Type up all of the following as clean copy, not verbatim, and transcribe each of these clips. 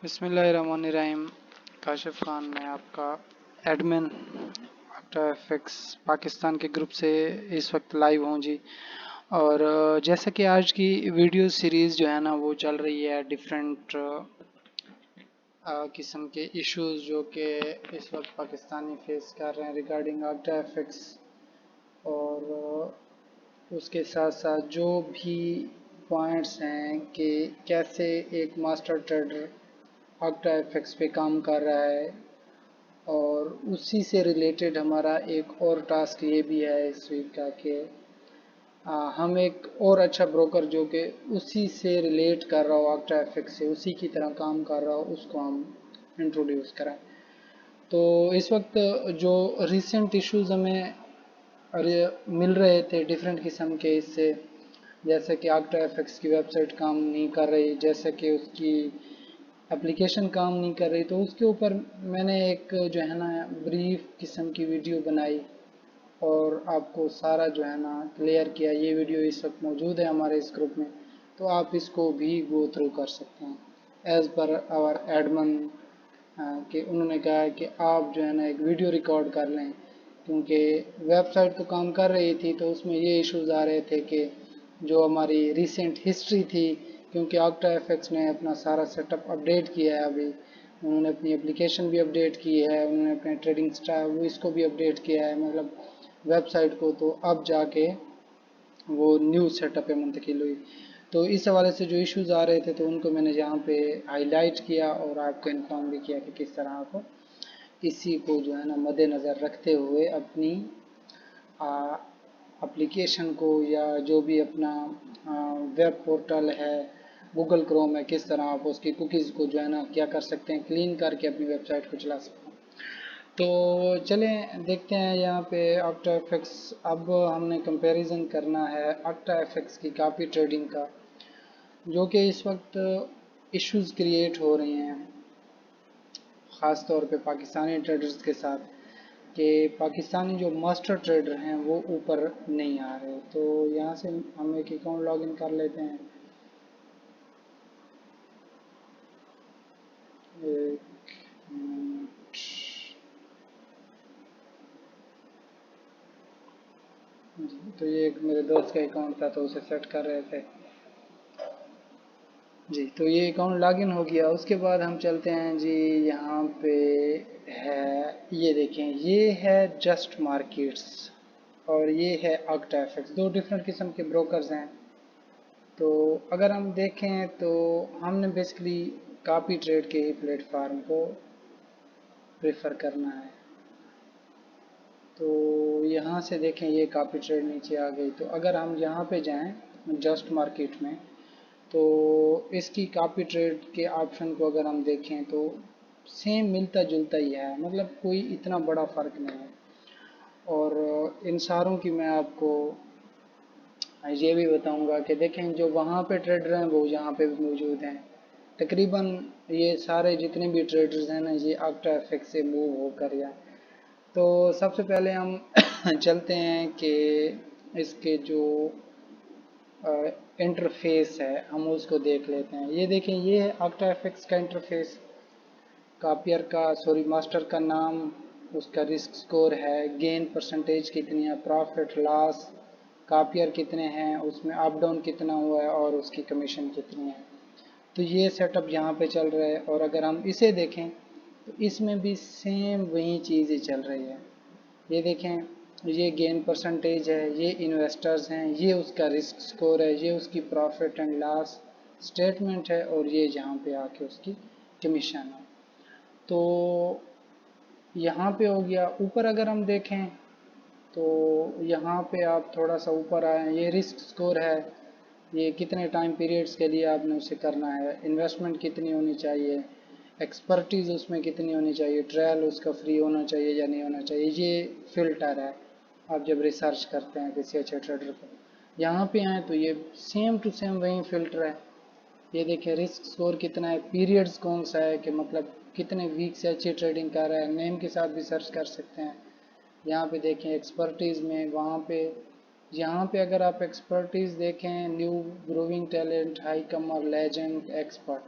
बिस्मिल्लाहिर्रहमानिर्रहीम। काशिफ खान मैं आपका एडमिन आफ्टर एफेक्स पाकिस्तान के ग्रुप से इस वक्त लाइव हूँ जी। और जैसा कि आज की वीडियो सीरीज़ जो है ना वो चल रही है डिफरेंट किस्म के इश्यूज जो कि इस वक्त पाकिस्तानी फेस कर रहे हैं रिगार्डिंग आफ्टर एफेक्ट्स। और उसके साथ साथ जो भी पॉइंट्स हैं कि कैसे एक मास्टर ट्रेडर आफ्टर एफेक्ट्स पे काम कर रहा है, और उसी से रिलेटेड हमारा एक और टास्क ये भी है इस वीक का कि हम एक और अच्छा ब्रोकर जो कि उसी से रिलेट कर रहा हो आफ्टर एफेक्ट्स से उसी की तरह काम कर रहा हो उसको हम इंट्रोड्यूस कराएं। तो इस वक्त जो रिसेंट इश्यूज हमें मिल रहे थे डिफरेंट किस्म के, इससे जैसे कि आफ्टर एफेक्ट्स की वेबसाइट काम नहीं कर रही, जैसे कि उसकी एप्लीकेशन काम नहीं कर रही, तो उसके ऊपर मैंने एक जो है ना ब्रीफ किस्म की वीडियो बनाई और आपको सारा जो है ना क्लियर किया। ये वीडियो इस वक्त मौजूद है हमारे इस ग्रुप में, तो आप इसको भी गो थ्रू कर सकते हैं एज़ पर आवर एडमन कि उन्होंने कहा है कि आप जो है ना एक वीडियो रिकॉर्ड कर लें, क्योंकि वेबसाइट तो काम कर रही थी तो उसमें ये इश्यूज आ रहे थे कि जो हमारी रिसेंट हिस्ट्री थी, क्योंकि आफ्टर एफेक्ट्स ने अपना सारा सेटअप अपडेट किया है अभी, उन्होंने अपनी एप्लीकेशन भी अपडेट की है, उन्होंने अपने ट्रेडिंग स्टाइल वो इसको भी अपडेट किया है, मतलब वेबसाइट को, तो अब जाके वो न्यू सेटअप पे मुंतकिल हुई। तो इस हवाले से जो इश्यूज आ रहे थे तो उनको मैंने यहाँ पे हाईलाइट किया और आपको इन्फॉर्म भी किया कि किस तरह आपको इसी को जो है ना मद्देनज़र रखते हुए अपनी एप्लीकेशन को या जो भी अपना वेब पोर्टल है गूगल क्रोम है, किस तरह आप उसकी कुकीज़ को जो है ना क्या कर सकते हैं, क्लीन करके अपनी वेबसाइट को चला सकते हैं। तो चलें देखते हैं यहाँ पे आफ्टर इफेक्ट्स। अब हमने कंपैरिजन करना है आफ्टर इफेक्ट्स की कॉपी ट्रेडिंग का, जो कि इस वक्त इश्यूज क्रिएट हो रही हैं ख़ास तौर पे पाकिस्तानी ट्रेडर्स के साथ, कि पाकिस्तानी जो मास्टर ट्रेडर हैं वो ऊपर नहीं आ रहे। तो यहाँ से हम एक अकाउंट लॉगिन कर लेते हैं। एक मिनट। जी, तो ये एक मेरे दोस्त का अकाउंट था तो उसे सेट कर रहे थे जी। तो ये अकाउंट लॉगिन हो गया, उसके बाद हम चलते हैं जी। यहाँ पे है, ये देखें, ये है जस्ट मार्केट्स और ये है आफ्टर एफेक्ट्स, दो डिफरेंट किस्म के ब्रोकर्स हैं। तो अगर हम देखें तो हमने बेसिकली कॉपी ट्रेड के ही प्लेटफार्म को प्रेफर करना है। तो यहाँ से देखें ये कॉपी ट्रेड नीचे आ गई, तो अगर हम यहाँ पे जाएं जस्ट मार्केट में, तो इसकी कॉपी ट्रेड के ऑप्शन को अगर हम देखें तो सेम मिलता जुलता ही है, मतलब कोई इतना बड़ा फ़र्क नहीं है। और इन सारों की मैं आपको ये भी बताऊंगा कि देखें जो वहाँ पे ट्रेडर हैं वो यहाँ पे भी मौजूद हैं। तकरीबन ये सारे जितने भी ट्रेडर्स हैं ना ये आफ्टर इफेक्ट से मूव होकर या, तो सबसे पहले हम चलते हैं कि इसके जो इंटरफेस है हम उसको देख लेते हैं। ये देखें, ये है आफ्टर इफेक्ट्स का इंटरफेस, कापियर का सॉरी मास्टर का नाम, उसका रिस्क स्कोर है, गेन परसेंटेज कितनी है, प्रॉफिट लॉस, कापियर कितने हैं, उसमें अप डाउन कितना हुआ है और उसकी कमीशन कितनी है। तो ये सेटअप यहाँ पे चल रहा है। और अगर हम इसे देखें तो इसमें भी सेम वही चीज़ ही चल रही है। ये देखें, ये गेन परसेंटेज है, ये इन्वेस्टर्स हैं, ये उसका रिस्क स्कोर है, ये उसकी प्रॉफिट एंड लॉस स्टेटमेंट है, और ये जहाँ पे आके उसकी कमीशन है। तो यहाँ पे हो गया। ऊपर अगर हम देखें तो यहाँ पे आप थोड़ा सा ऊपर आए, ये रिस्क स्कोर है, ये कितने टाइम पीरियड्स के लिए आपने उसे करना है, इन्वेस्टमेंट कितनी होनी चाहिए, एक्सपर्टीज़ उसमें कितनी होनी चाहिए, ट्रायल उसका फ्री होना चाहिए या नहीं होना चाहिए, ये फ़िल्टर है आप जब रिसर्च करते हैं किसी अच्छे ट्रेडर को। यहाँ पे आए तो ये सेम टू सेम वही फ़िल्टर है। ये देखें रिस्क स्कोर कितना है, पीरियड्स कौन सा है, कि मतलब कितने वीक से अच्छी ट्रेडिंग कर रहा है, नेम के साथ भी सर्च कर सकते हैं। यहाँ पे देखें एक्सपर्टीज़ में, वहाँ पे यहाँ पे अगर आप एक्सपर्टीज़ देखें, new growing talent, high comer, legend, expert,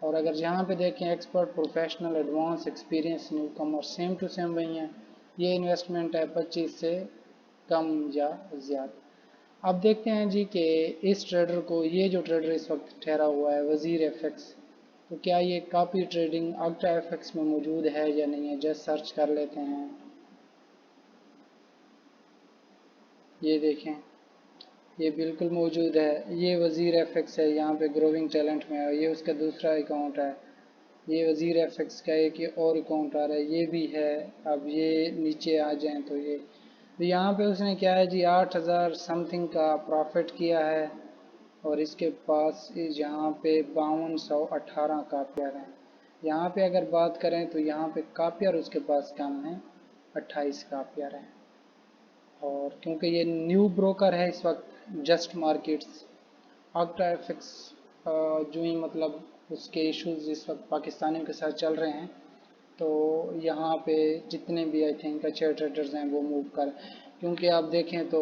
और अगर यहाँ पे देखें expert, professional, advance, experience, newcomer, same to same वही हैं। ये इन्वेस्टमेंट है 25 से कम या ज़्यादा। अब देखते हैं जी कि इस ट्रेडर को, ये जो ट्रेडर इस वक्त ठहरा हुआ है वजीर एफएक्स, तो क्या ये कॉपी ट्रेडिंग अल्ट्रा एफएक्स में मौजूद है या नहीं है। जस्ट सर्च कर लेते हैं। ये देखें, ये बिल्कुल मौजूद है। ये वजीर एफएक्स है, यहाँ पे ग्रोविंग टैलेंट में है। ये उसका दूसरा अकाउंट है। ये वजीर एफएक्स का एक ये और अकाउंट आ रहा है, ये भी है। अब ये नीचे आ जाएं तो यहाँ पे उसने क्या है जी 8000 समथिंग का प्रॉफिट किया है, और इसके पास यहाँ पे 5218 कापियर हैं। यहाँ पे अगर बात करें तो यहाँ पे कापियर उसके पास कम है, 28 कापियर हैं। और क्योंकि ये न्यू ब्रोकर है इस वक्त, जस्ट मार्केट्स, अल्ट्रा एफएक्स जो ही मतलब उसके इश्यूज इस वक्त पाकिस्तानियों के साथ चल रहे हैं, तो यहाँ पे जितने भी आई थिंक अच्छे ट्रेडर्स हैं वो मूव कर, क्योंकि आप देखें तो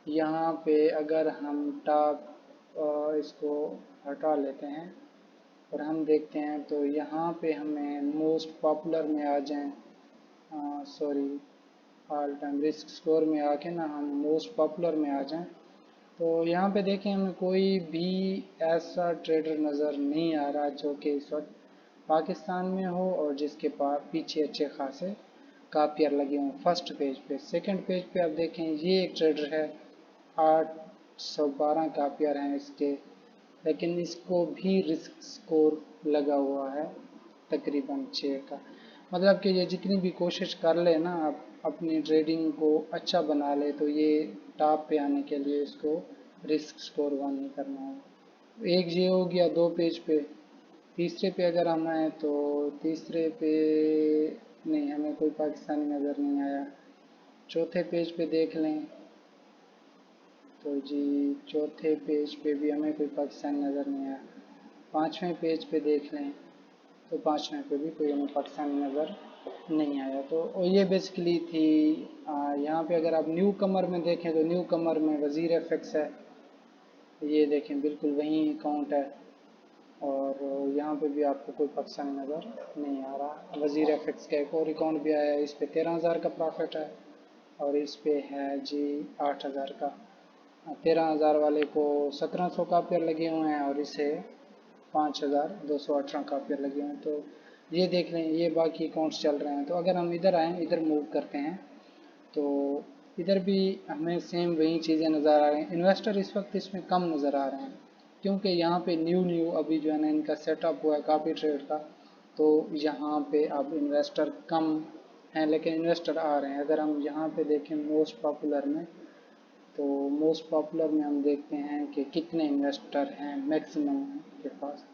यहाँ पे अगर हम टॉप इसको हटा लेते हैं और हम देखते हैं तो यहाँ पे हमें मोस्ट पॉपुलर में आ जाएं, sorry, all time risk score में आके ना हम मोस्ट पॉपुलर में आ जाएं, तो यहाँ पे देखें हमें कोई भी ऐसा ट्रेडर नज़र नहीं आ रहा जो कि इस वक्त पाकिस्तान में हो और जिसके पास पीछे अच्छे खासे कापियर लगे हों फर्स्ट पेज पे। सेकंड पेज पे आप देखें, ये एक ट्रेडर है, 812 कापियर हैं इसके, लेकिन इसको भी रिस्क स्कोर लगा हुआ है तकरीबन 6 का। मतलब कि ये जितनी भी कोशिश कर ले ना आप अपनी ट्रेडिंग को अच्छा बना ले, तो ये टॉप पे आने के लिए इसको रिस्क स्कोर 1 नहीं करना है। एक ये हो गया 2 पेज पे। तीसरे पे अगर हम आए तो तीसरे पे नहीं, हमें कोई पाकिस्तानी नज़र नहीं आया। चौथे पेज पे देख लें तो जी चौथे पेज पे भी हमें कोई पाकिस्तानी नज़र नहीं आया। पाँचवें पेज पे देख लें तो पाँचवें पे भी कोई हमें पाकिस्तानी नज़र नहीं आया। तो ये बेसिकली थी। यहाँ पे अगर आप न्यू कमर में देखें तो न्यू कमर में वजीर एफएक्स है, ये देखें बिल्कुल वही अकाउंट है, और यहाँ पे भी आपको कोई पाकिस्तानी नज़र नहीं आ रहा। वजीर एफएक्स का एक और अकाउंट भी आया है, इस पे 13,000 का प्रॉफिट है, और इस पे है जी 8,000 का। 13,000 वाले को 1700 कापियर लगे हुए हैं और इसे 5,218 कापियर लगे हुए हैं। तो ये देख लें, ये बाकी अकाउंट्स चल रहे हैं। तो अगर हम इधर आएँ, इधर मूव करते हैं, तो इधर भी हमें सेम वही चीज़ें नज़र आ रही हैं। इन्वेस्टर इस वक्त इसमें कम नज़र आ रहे हैं, क्योंकि यहाँ पे न्यू अभी जो है ना इनका सेटअप हुआ है काफ़ी ट्रेड का, तो यहाँ पे अब इन्वेस्टर कम हैं, लेकिन इन्वेस्टर आ रहे हैं। अगर हम यहाँ पे देखें मोस्ट पॉपुलर में, तो मोस्ट पॉपुलर में हम देखते हैं कि कितने इन्वेस्टर हैं मैक्सिमम के पास।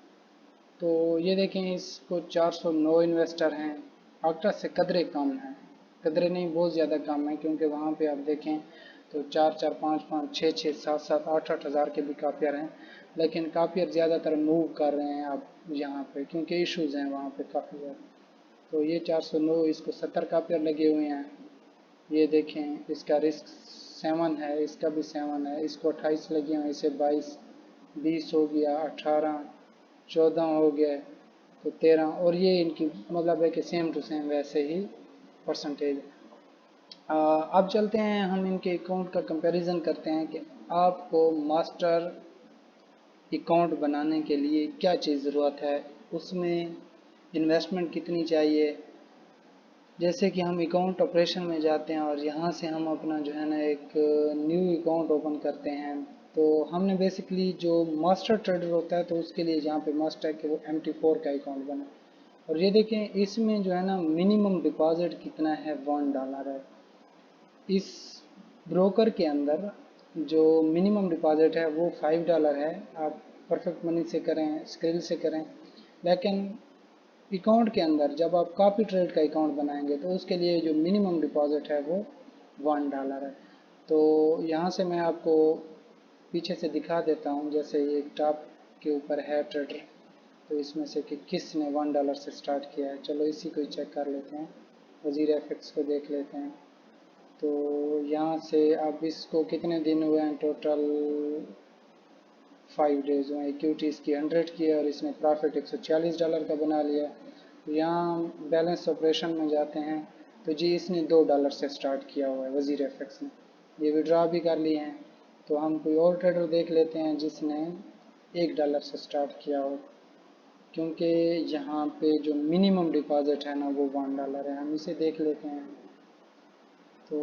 तो ये देखें, इसको 409 इन्वेस्टर हैं। अल्ट्रा से कदरे कम हैं, कदरे नहीं बहुत ज़्यादा कम है, क्योंकि वहाँ पे आप देखें तो 4 4 5 5 6 6 7 7 8 8 हज़ार के भी कापियर हैं, लेकिन कापियर ज़्यादातर मूव कर रहे हैं अब यहाँ पे, क्योंकि इश्यूज़ हैं वहाँ पे काफ़ी ज़्यादा। तो ये 409, इसको 70 कापियर लगे हुए हैं। ये देखें, इसका रिस्क 7 है, इसका भी 7 है, इसको 28 लगे हुए हैं, इसे 22 20 हो गया, 18 14 हो गया, तो 13, और ये इनकी मतलब है कि सेम टू सेम वैसे ही परसेंटेज। अब चलते हैं, हम इनके अकाउंट का कंपैरिजन करते हैं कि आपको मास्टर अकाउंट बनाने के लिए क्या चीज़ ज़रूरत है, उसमें इन्वेस्टमेंट कितनी चाहिए। जैसे कि हम अकाउंट ऑपरेशन में जाते हैं और यहाँ से हम अपना जो है ना एक न्यू अकाउंट ओपन करते हैं, तो हमने बेसिकली जो मास्टर ट्रेडर होता है तो उसके लिए जहाँ पे मस्ट है कि वो MT4 का अकाउंट बने। और ये देखें, इसमें जो है ना मिनिमम डिपॉजिट कितना है, $1 है। इस ब्रोकर के अंदर जो मिनिमम डिपॉजिट है वो $5 है। आप परफेक्ट मनी से करें, स्क्रिल से करें, लेकिन अकाउंट के अंदर जब आप कॉपी ट्रेड का अकाउंट बनाएंगे तो उसके लिए जो मिनिमम डिपॉजिट है वो $1 है। तो यहाँ से मैं आपको पीछे से दिखा देता हूँ, जैसे ये टॉप के ऊपर है ट्रेडर, तो इसमें से कि किसने $1 से स्टार्ट किया है। चलो इसी को ही चेक कर लेते हैं, वजीर एफएक्स को देख लेते हैं। तो यहाँ से अब इसको कितने दिन हुए हैं, टोटल 5 डेज हुए, इक्विटी इसकी 100 की है और इसने प्रॉफिट $146 का बना लिया। यहाँ बैलेंस ऑपरेशन में जाते हैं तो जी इसने $2 से स्टार्ट किया हुआ है वज़ीर एफएक्स ने, ये विड्रॉ भी कर लिए हैं। तो हम कोई और ट्रेडर देख लेते हैं जिसने $1 से स्टार्ट किया हो, क्योंकि यहाँ पे जो मिनिमम डिपॉजिट है ना वो $1 है। हम इसे देख लेते हैं। तो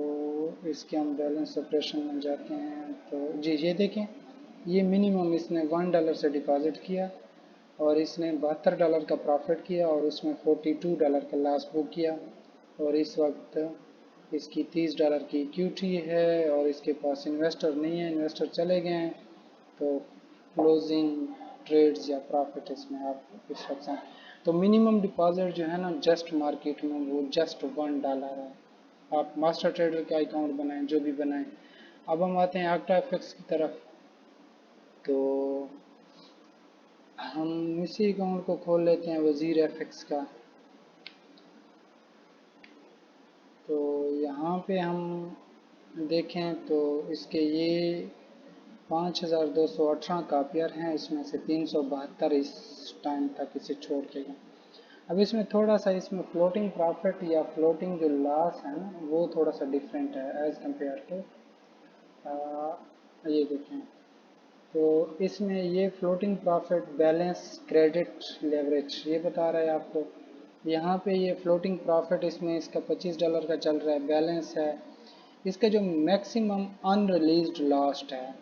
इसके हम बैलेंस ऑपरेशन में जाते हैं तो जी ये देखें, ये मिनिमम इसने $1 से डिपॉजिट किया और इसने $72 का प्रॉफिट किया और उसमें $42 का लॉस बुक किया। और इस वक्त इसकी $30 की इक्विटी है और इसके पास इन्वेस्टर नहीं है, इन्वेस्टर चले गए हैं। तो क्लोजिंग ट्रेड्स या प्रॉफिट इसमें आप इस वक्त हैं। तो मिनिमम डिपॉजिट जो है ना जस्ट मार्केट में वो जस्ट $1 है। आप मास्टर ट्रेडर का अकाउंट बनाएं, जो भी बनाएं। अब हम आते हैं आक्टा एफएक्स की तरफ। तो हम इसी अकाउंट को खोल लेते हैं वज़ीर एफएक्स का। तो यहाँ पे हम देखें तो इसके ये 5218 कापियर हैं, इसमें से 372 इस टाइम तक इसे छोड़ के गए। अब इसमें थोड़ा सा इसमें फ्लोटिंग प्रॉफिट या फ्लोटिंग जो लॉस है ना वो थोड़ा सा डिफरेंट है एज़ कम्पेयर टू ये देखें। तो इसमें ये floating profit balance credit leverage ये बता रहा है आपको। यहाँ पे ये फ्लोटिंग प्रॉफिट इसमें इसका $25 का चल रहा है, बैलेंस है। इसका जो मैक्सिमम अनरिलीज्ड लास्ट है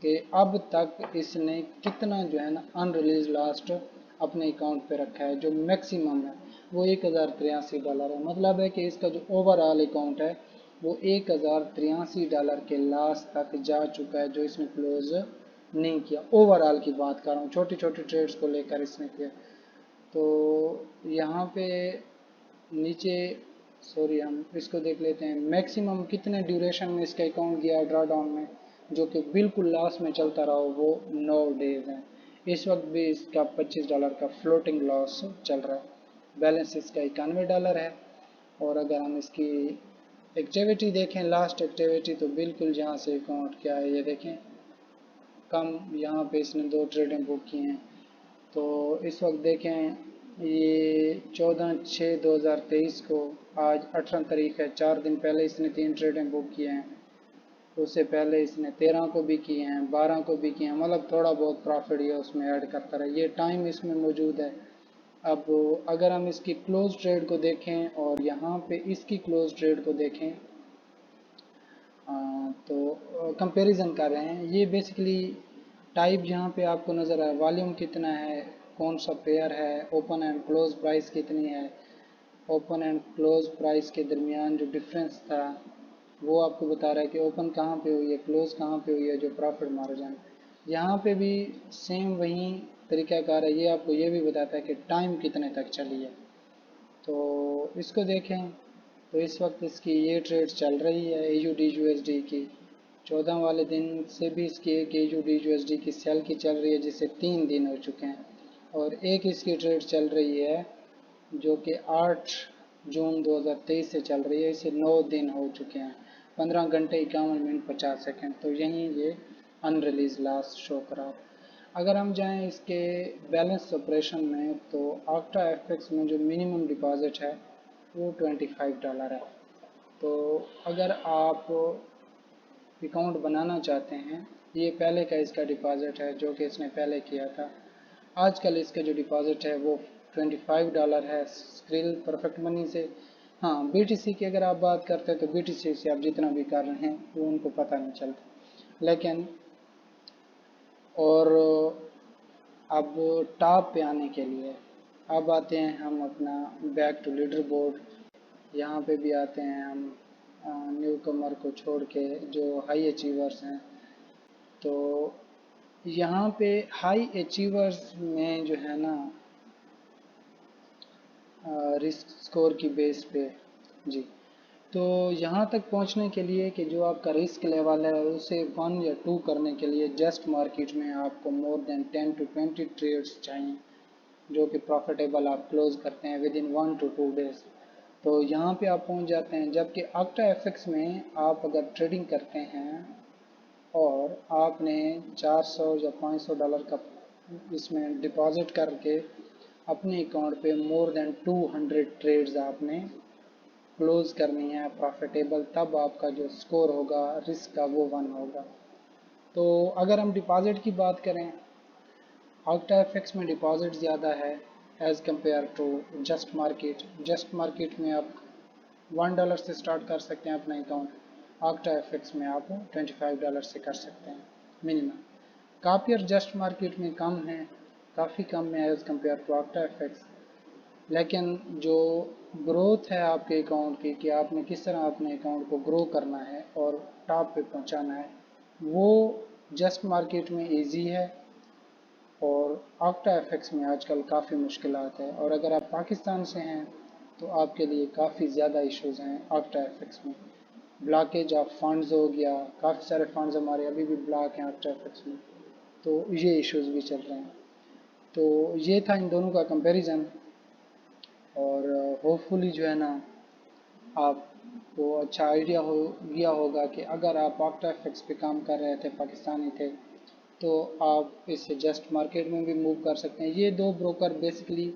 कि अब तक इसने कितना जो है ना अनरिलीज लास्ट अपने अकाउंट पे रखा है, जो मैक्सिमम है वो $1083 है। मतलब है कि इसका जो ओवरऑल अकाउंट है वो $1083 के लास्ट तक जा चुका है, जो इसने क्लोज नहीं किया। ओवरऑल की बात कर रहा हूँ, छोटी छोटी ट्रेड्स को लेकर इसने किया। तो यहाँ पे नीचे सॉरी हम इसको देख लेते हैं मैक्सिमम कितने ड्यूरेशन में इसका अकाउंट गया ड्रा डाउन में, जो कि बिल्कुल लास्ट में चलता रहा वो 9 डेज है। इस वक्त भी इसका $25 का फ्लोटिंग लॉस चल रहा है। बैलेंस इसका $91 है। और अगर हम इसकी एक्टिविटी देखें, लास्ट एक्टिविटी, तो बिल्कुल जहाँ से अकाउंट क्या है ये देखें, कम यहाँ पे इसने 2 ट्रेडें बुक की हैं। तो इस वक्त देखें ये 14/6/2023 को, आज 18 तारीख है, 4 दिन पहले इसने 3 ट्रेडें बुक किए हैं। उससे पहले इसने 13 को भी किए हैं, 12 को भी किए हैं। मतलब थोड़ा बहुत प्रॉफिट ये उसमें ऐड करता रहा, ये टाइम इसमें मौजूद है। अब अगर हम इसकी क्लोज ट्रेड को देखें और यहाँ पे इसकी क्लोज ट्रेड को देखें तो कंपैरिजन कर रहे हैं। ये बेसिकली टाइप यहाँ पे आपको नज़र आए, वॉल्यूम कितना है, कौन सा पेयर है, ओपन एंड क्लोज प्राइस कितनी है, ओपन एंड क्लोज प्राइस के दरमियान जो डिफरेंस था वो आपको बता रहा है कि ओपन कहाँ पे हुई है, क्लोज कहाँ पे हुई है, जो प्रॉफिट मार्जिन। यहाँ पे भी सेम वही तरीक़ाकार है, ये आपको ये भी बताता है कि टाइम कितने तक चली है। तो इसको देखें तो इस वक्त इसकी ये ट्रेड चल रही है AUD/USD की। 14 वाले दिन से भी इसकी एक AUD/USD की सेल की चल रही है, जिसे 3 दिन हो चुके हैं। और एक इसकी ट्रेड चल रही है जो कि 8 जून 2023 से चल रही है, इसे 9 दिन हो चुके हैं, 15 घंटे 51 मिनट 50 सेकंड। तो यहीं ये अनरिलीज लास्ट शो करा। अगर हम जाएं इसके बैलेंस ऑपरेशन में तो आक्टा एफएक्स में जो मिनिमम डिपॉजिट है वो $25 है। तो अगर आप अकाउंट बनाना चाहते हैं, ये पहले का इसका डिपॉजिट है जो कि इसने पहले किया था। आजकल इसका जो डिपॉजिट है वो $25 है स्क्रिल परफेक्ट मनी से। हाँ, BTC की अगर आप बात करते हैं तो BTC से आप जितना भी कर रहे हैं वो उनको पता नहीं चलता। लेकिन और अब टॉप पे आने के लिए अब आते हैं हम अपना बैक टू लीडर बोर्ड। यहाँ पे भी आते हैं हम न्यू कमर को छोड़ के जो हाई अचीवर्स हैं। तो यहाँ पे हाई अचीवर्स में जो है ना रिस्क स्कोर की बेस पे जी, तो यहाँ तक पहुँचने के लिए कि जो आपका रिस्क लेवल है उसे 1 या 2 करने के लिए जस्ट मार्केट में आपको मोर देन 10 to 20 ट्रेड्स चाहिए, जो कि प्रॉफिटेबल आप क्लोज करते हैं विद इन 1 to 2 डेज। तो यहाँ पे आप पहुँच जाते हैं। जबकि आक्टा एफएक्स में आप अगर ट्रेडिंग करते हैं और आपने 400 या $500 का इसमें डिपॉजिट करके अपने अकाउंट पे मोर देन 200 ट्रेड्स आपने क्लोज करनी है प्रॉफिटेबल, तब आपका जो स्कोर होगा रिस्क का वो 1 होगा। तो अगर हम डिपॉजिट की बात करें, OctaFX में डिपॉजिट ज़्यादा है as compare to just market. Just market में आप $1 से स्टार्ट कर सकते हैं अपना अकाउंट, OctaFX में आप $25 से कर सकते हैं मिनिमम। कापियर जस्ट मार्केट में कम है, काफ़ी कम है एज़ कम्पेयर टू OctaFX, लेकिन जो ग्रोथ है आपके अकाउंट की कि आपने किस तरह अपने अकाउंट को ग्रो करना है और टॉप पे पहुंचाना है, वो जस्ट मार्केट में इजी है और OctaFX में आजकल काफ़ी मुश्किलात है। और अगर आप पाकिस्तान से हैं तो आपके लिए काफ़ी ज़्यादा इश्यूज़ हैं OctaFX में। ब्लॉकेज ऑफ फंड्स हो गया, काफ़ी सारे फंड्स हमारे अभी भी ब्लॉक हैं OctaFX में, तो ये इश्यूज़ भी चल रहे हैं। तो ये था इन दोनों का कंपैरिजन, और होपफुली जो है ना आपको अच्छा आइडिया हो गया होगा कि अगर आप OctaFX पे काम कर रहे थे, पाकिस्तानी थे, तो आप इससे जस्ट मार्केट में भी मूव कर सकते हैं। ये दो broker basically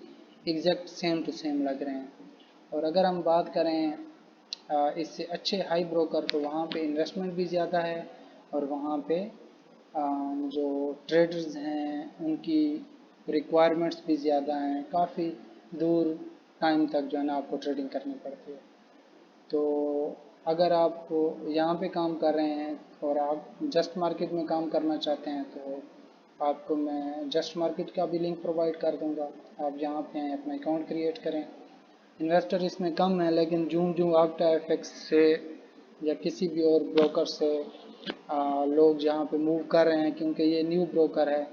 exact same to same लग रहे हैं। और अगर हम बात करें इससे अच्छे हाई ब्रोकर, तो वहाँ पे इन्वेस्टमेंट भी ज़्यादा है और वहाँ पे जो ट्रेडर्स हैं उनकी रिक्वायरमेंट्स भी ज़्यादा हैं, काफ़ी दूर टाइम तक जो है ना आपको ट्रेडिंग करनी पड़ती है। तो अगर आप यहाँ पे काम कर रहे हैं और आप जस्ट मार्केट में काम करना चाहते हैं, तो आपको मैं जस्ट मार्केट का भी लिंक प्रोवाइड कर दूँगा। आप यहाँ पे आएँ, अपना अकाउंट क्रिएट करें। इन्वेस्टर इसमें कम है, लेकिन जूँ OctaFX से या किसी भी और ब्रोकर से लोग जहाँ पे मूव कर रहे हैं, क्योंकि ये न्यू ब्रोकर है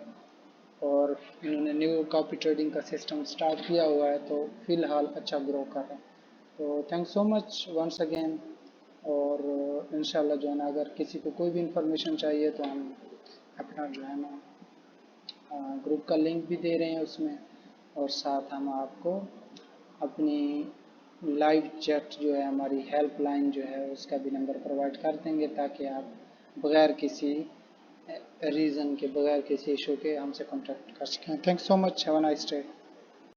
और इन्होंने न्यू कॉपी ट्रेडिंग का सिस्टम स्टार्ट किया हुआ है, तो फ़िलहाल अच्छा ग्रो कर रहे हैं। तो thanks so much once again. और इंशाल्लाह जो है ना अगर किसी को कोई भी इंफॉर्मेशन चाहिए तो हम अपना जो है ना ग्रुप का लिंक भी दे रहे हैं उसमें, और साथ हम आपको अपनी लाइव चैट जो है हमारी हेल्पलाइन जो है उसका भी नंबर प्रोवाइड कर देंगे, ताकि आप बगैर किसी रीज़न के, बगैर किसी इशू के हमसे कॉन्टैक्ट कर सकें। Thanks so much, have a nice day.